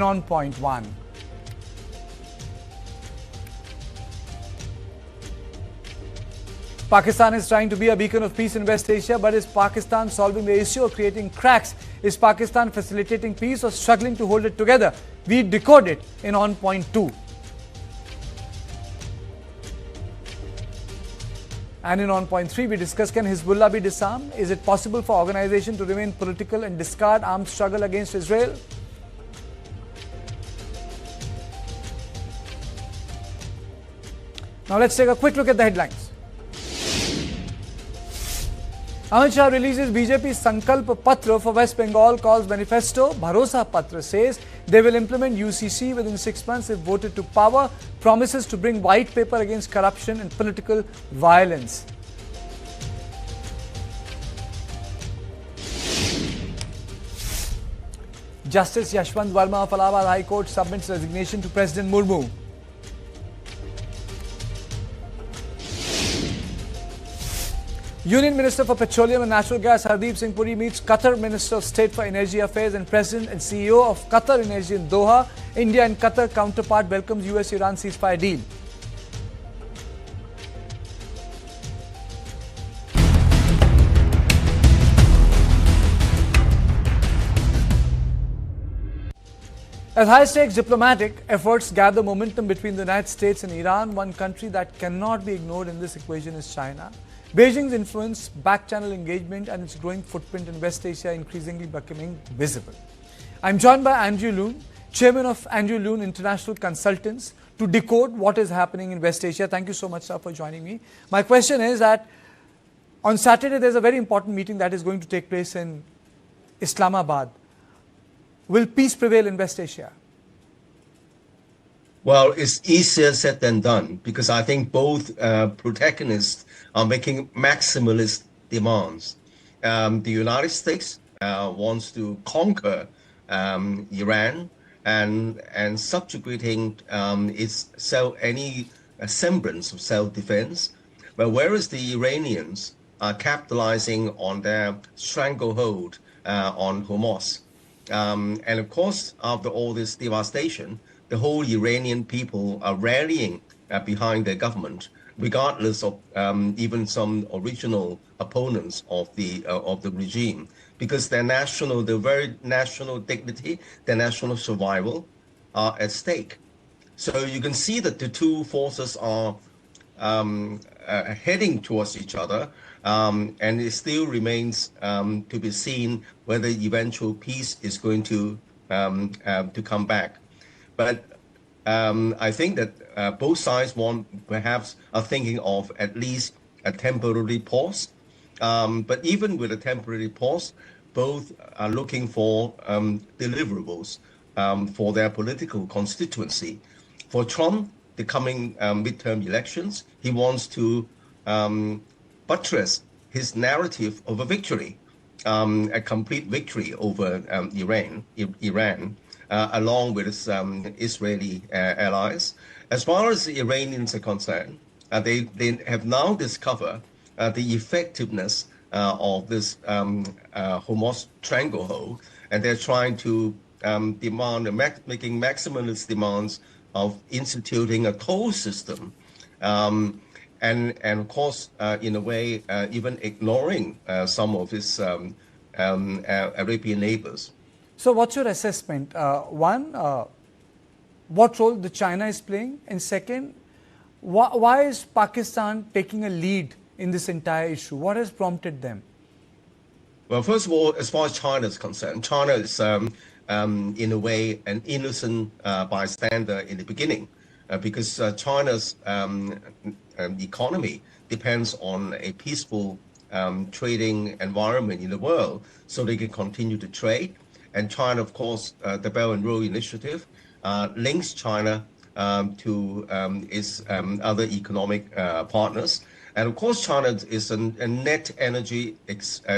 on point one. Pakistan is trying to be a beacon of peace in West Asia, but is Pakistan solving the issue or creating cracks? Is Pakistan facilitating peace or struggling to hold it together? We decode it in on point two. And in on point three, we discuss, can Hezbollah be disarmed? Is it possible for organization to remain political and discard armed struggle against Israel? Now let's take a quick look at the headlines. Amit Shah releases BJP Sankalp Patra for West Bengal, calls manifesto. Bharosa Patra says they will implement UCC within 6 months if voted to power. Promises to bring white paper against corruption and political violence. Justice Yashwant Verma of Allahabad High Court submits resignation to President Murmu. Union Minister for Petroleum and Natural Gas Hardeep Singh Puri meets Qatar Minister of State for Energy Affairs and President and CEO of Qatar Energy in Doha. India and Qatar counterpart welcomes US-Iran ceasefire deal. As high-stakes diplomatic efforts gather momentum between the United States and Iran, one country that cannot be ignored in this equation is China. Beijing's influence, backchannel engagement and its growing footprint in West Asia increasingly becoming visible. I'm joined by Andrew Leung, Chairman of Andrew Leung International Consultants, to decode what is happening in West Asia. Thank you so much, sir, for joining me. My question is that on Saturday there's a very important meeting that is going to take place in Islamabad. Will peace prevail in West Asia? Well, it's easier said than done because I think both protagonists are making maximalist demands. The United States wants to conquer Iran and subjugating any semblance of self-defense, but whereas the Iranians are capitalizing on their stranglehold on Hamas. And of course, after all this devastation, the whole Iranian people are rallying behind their government, regardless of even some original opponents of the regime, because their very national dignity, their national survival are at stake. So you can see that the two forces are heading towards each other, and it still remains to be seen whether eventual peace is going to come back. But I think that both sides are thinking of at least a temporary pause. But even with a temporary pause, both are looking for deliverables for their political constituency. For Trump, the coming midterm elections, he wants to buttress his narrative of a victory, a complete victory over Iran, along with its Israeli allies. As far as the Iranians are concerned, they have now discovered the effectiveness of this Hamas stranglehold, and they're trying to making maximalist demands of instituting a toll system, and of course, in a way, even ignoring some of its Arabian neighbors. So what's your assessment? One, what role the China is playing? And second, why is Pakistan taking a lead in this entire issue? What has prompted them? Well, first of all, as far as China is concerned, China is in a way an innocent bystander in the beginning, because China's economy depends on a peaceful trading environment in the world so they can continue to trade. And China, of course, the Belt and Road Initiative links China to its other economic partners. And of course, China is a net energy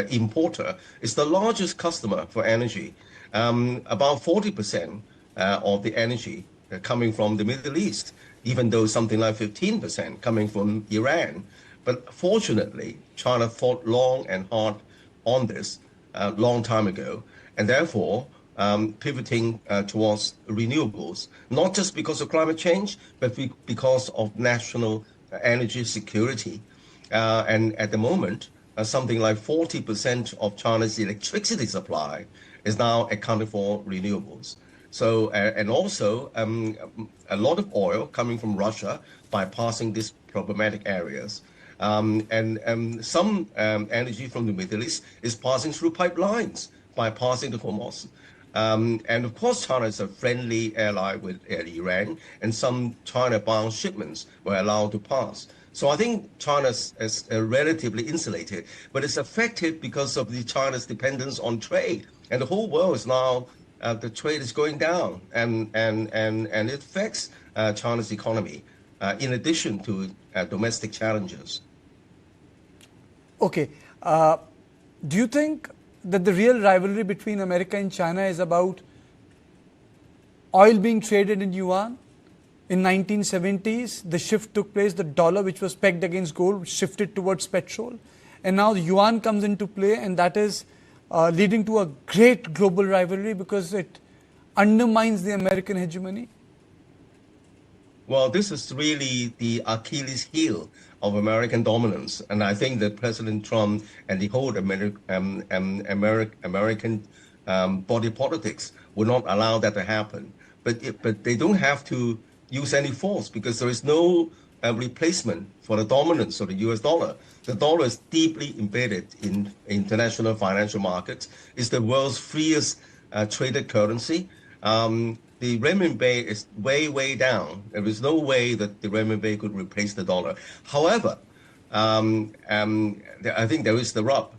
importer. It's the largest customer for energy. About 40% of the energy coming from the Middle East, even though something like 15% coming from Iran. But fortunately, China thought long and hard on this a long time ago. And therefore, pivoting towards renewables, not just because of climate change, but because of national energy security. And at the moment, something like 40% of China's electricity supply is now accounted for renewables. So, and also a lot of oil coming from Russia bypassing these problematic areas. And some energy from the Middle East is passing through pipelines, bypassing the Hormuz. And of course, China is a friendly ally with Iran, and some China-bound shipments were allowed to pass. So I think China is relatively insulated, but it's affected because of China's dependence on trade. And the whole world is now, the trade is going down, and it affects China's economy, in addition to domestic challenges. Okay. Do you think that the real rivalry between America and China is about oil being traded in yuan? In 1970s, the shift took place. The dollar, which was pegged against gold, shifted towards petrol. And now the yuan comes into play, and that is leading to a great global rivalry because it undermines the American hegemony. Well, this is really the Achilles heel of American dominance. And I think that President Trump and the whole American body politics will not allow that to happen. But they don't have to use any force because there is no replacement for the dominance of the US dollar. The dollar is deeply embedded in international financial markets. It's the world's freest traded currency. The renminbi is way down. There is no way that the renminbi could replace the dollar. However, I think there is the rub,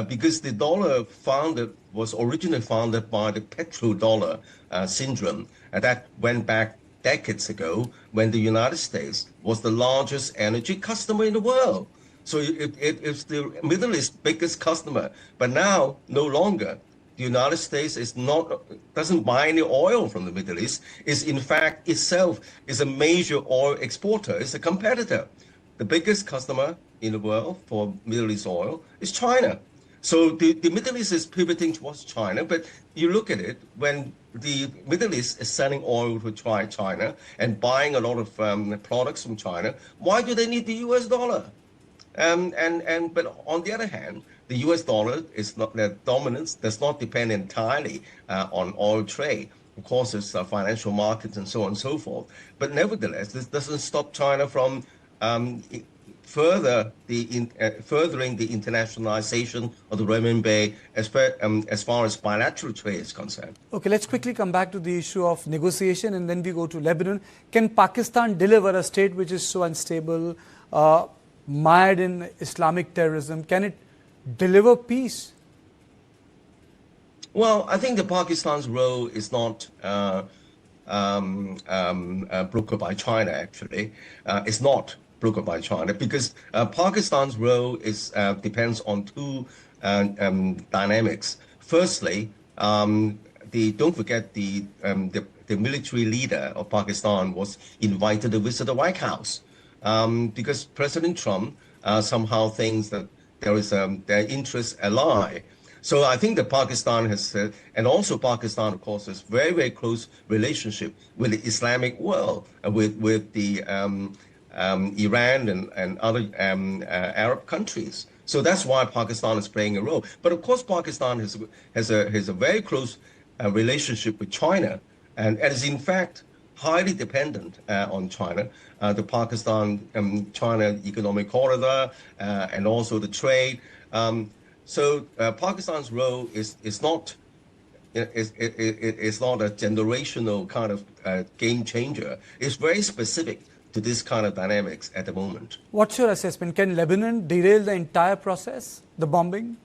because the dollar was originally founded by the petrodollar syndrome, and that went back decades ago when the United States was the largest energy customer in the world. So it's the Middle East's biggest customer, but now no longer. The United States doesn't buy any oil from the Middle East. Is in fact itself is a major oil exporter. It's a competitor. The biggest customer in the world for Middle East oil is China. So the Middle East is pivoting towards China, but you look at it, when the Middle East is selling oil to China and buying a lot of products from China, why do they need the US dollar? But on the other hand, the US dollar is not, their dominance does not depend entirely on oil trade. Of course, it's financial markets and so on and so forth. But nevertheless, this doesn't stop China from furthering the internationalization of the renminbi as far as bilateral trade is concerned. Okay, let's quickly come back to the issue of negotiation, and then we go to Lebanon. Can Pakistan deliver a state which is so unstable, mired in Islamic terrorism? Can it deliver peace? Well, I think that Pakistan's role is not brokered by China, actually. It's not brokered by China because Pakistan's role depends on two dynamics. Firstly, don't forget the military leader of Pakistan was invited to visit the White House because President Trump somehow thinks that there is their interests ally. So I think that Pakistan has, and also Pakistan, of course, has very close relationship with the Islamic world, with the Iran and other Arab countries. So that's why Pakistan is playing a role. But of course, Pakistan has a very close relationship with China, and is in fact highly dependent on China. The Pakistan-China economic corridor and also the trade. So Pakistan's role is not a generational kind of game changer. It's very specific to this kind of dynamics at the moment. What's your assessment? Can Lebanon derail the entire process, the bombing?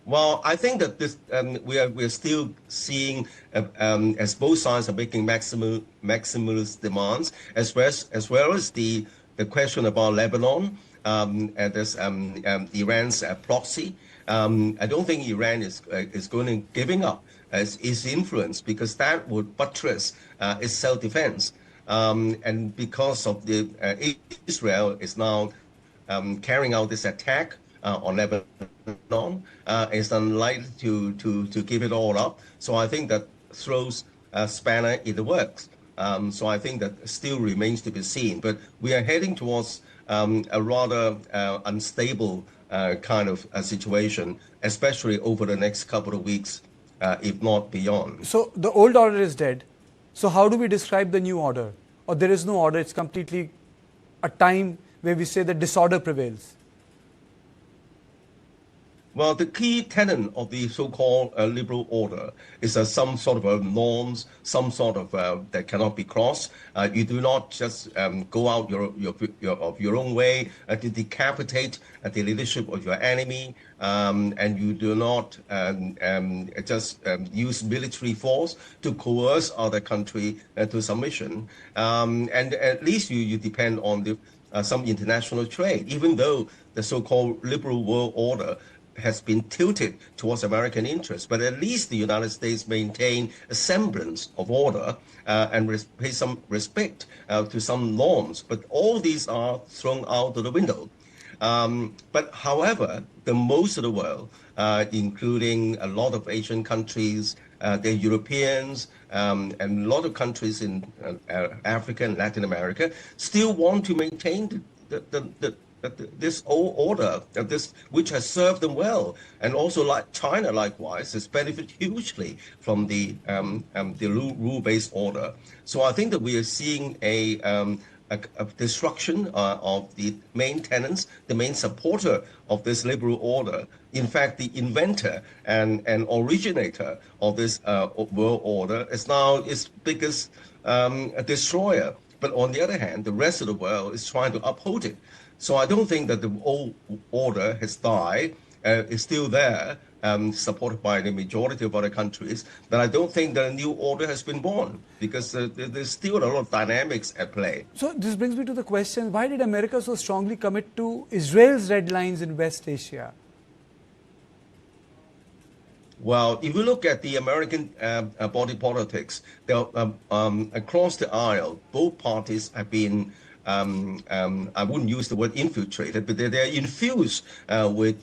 Well, I think that this we are still seeing as both sides are making maximalist demands, as well as the question about Lebanon and this Iran's proxy. I don't think Iran is going to giving up its influence because that would buttress its self-defense. And because of Israel is now carrying out this attack on Lebanon, is unlikely to give it all up. So I think that throws a spanner in the works. So I think that still remains to be seen. But we are heading towards a rather unstable kind of situation, especially over the next couple of weeks, if not beyond. So the old order is dead. So how do we describe the new order? Or there is no order, it's completely a time where we say that disorder prevails? Well, the key tenet of the so-called liberal order is some sort of norms, some sort of that cannot be crossed. You do not just go out of your own way to decapitate the leadership of your enemy, and you do not just use military force to coerce other country to submission. And at least you depend on some international trade, even though the so-called liberal world order has been tilted towards American interests, but at least the United States maintain a semblance of order and pay some respect to some norms. But all these are thrown out of the window. But however, the most of the world, including a lot of Asian countries, the Europeans, and a lot of countries in Africa and Latin America, still want to maintain this old order, which has served them well, and also like China, likewise, has benefited hugely from the rule-based order. So I think that we are seeing a destruction of the main tenets, the main supporter of this liberal order. In fact, the inventor and originator of this world order is now its biggest destroyer. But on the other hand, the rest of the world is trying to uphold it. So I don't think that the old order has died. It's still there, supported by the majority of other countries. But I don't think that a new order has been born, because there's still a lot of dynamics at play. So this brings me to the question, why did America so strongly commit to Israel's red lines in West Asia? Well, if you look at the American body politics, across the aisle, both parties have been, I wouldn't use the word infiltrated, but they're infused with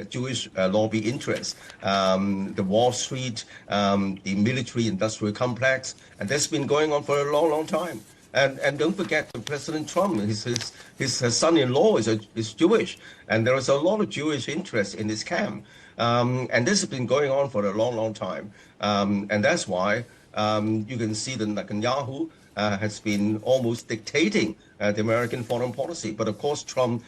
Jewish lobby interests, the Wall Street, the military-industrial complex, and that's been going on for a long, long time. And don't forget President Trump, his son-in-law is Jewish, and there is a lot of Jewish interest in this camp. And this has been going on for a long, long time. And that's why you can see that Netanyahu has been almost dictating the American foreign policy. But of course, Trump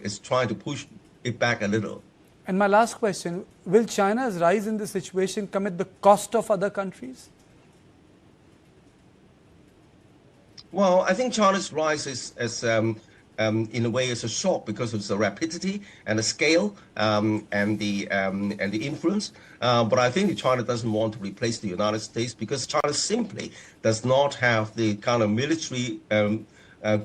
is trying to push it back a little. And my last question, will China's rise in this situation come at the cost of other countries? Well, I think China's rise is in a way, it's a shock because of the rapidity and the scale and the influence. But I think China doesn't want to replace the United States, because China simply does not have the kind of military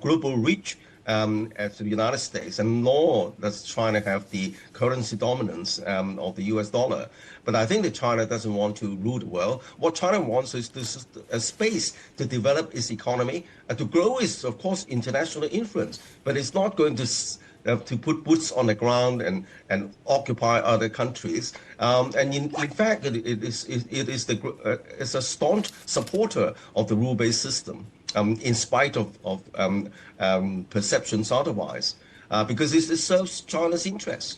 global reach as the United States, and nor does China have the currency dominance of the US dollar. But I think that China doesn't want to rule the world. What China wants is this a space to develop its economy, to grow its, of course, international influence. But it's not going to put boots on the ground and occupy other countries. And in fact, it's a staunch supporter of the rule-based system, in spite of perceptions otherwise, because it serves China's interests.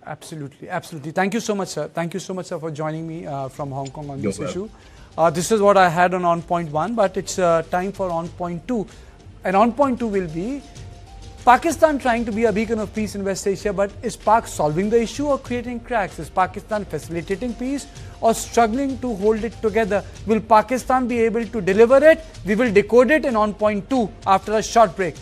Absolutely, absolutely. Thank you so much, sir. Thank you so much, sir, for joining me from Hong Kong on this issue. This is what I had on point 1, but it's time for on point 2. And on point 2 will be Pakistan trying to be a beacon of peace in West Asia, but is Pak solving the issue or creating cracks? Is Pakistan facilitating peace or struggling to hold it together? Will Pakistan be able to deliver it? We will decode it in on point 2 after a short break.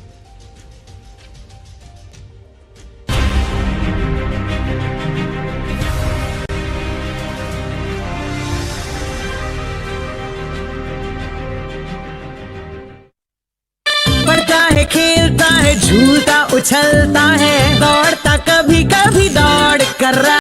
खेलता है, झूलता उछलता है, दौड़ता कभी कभी दौड़ कर रहा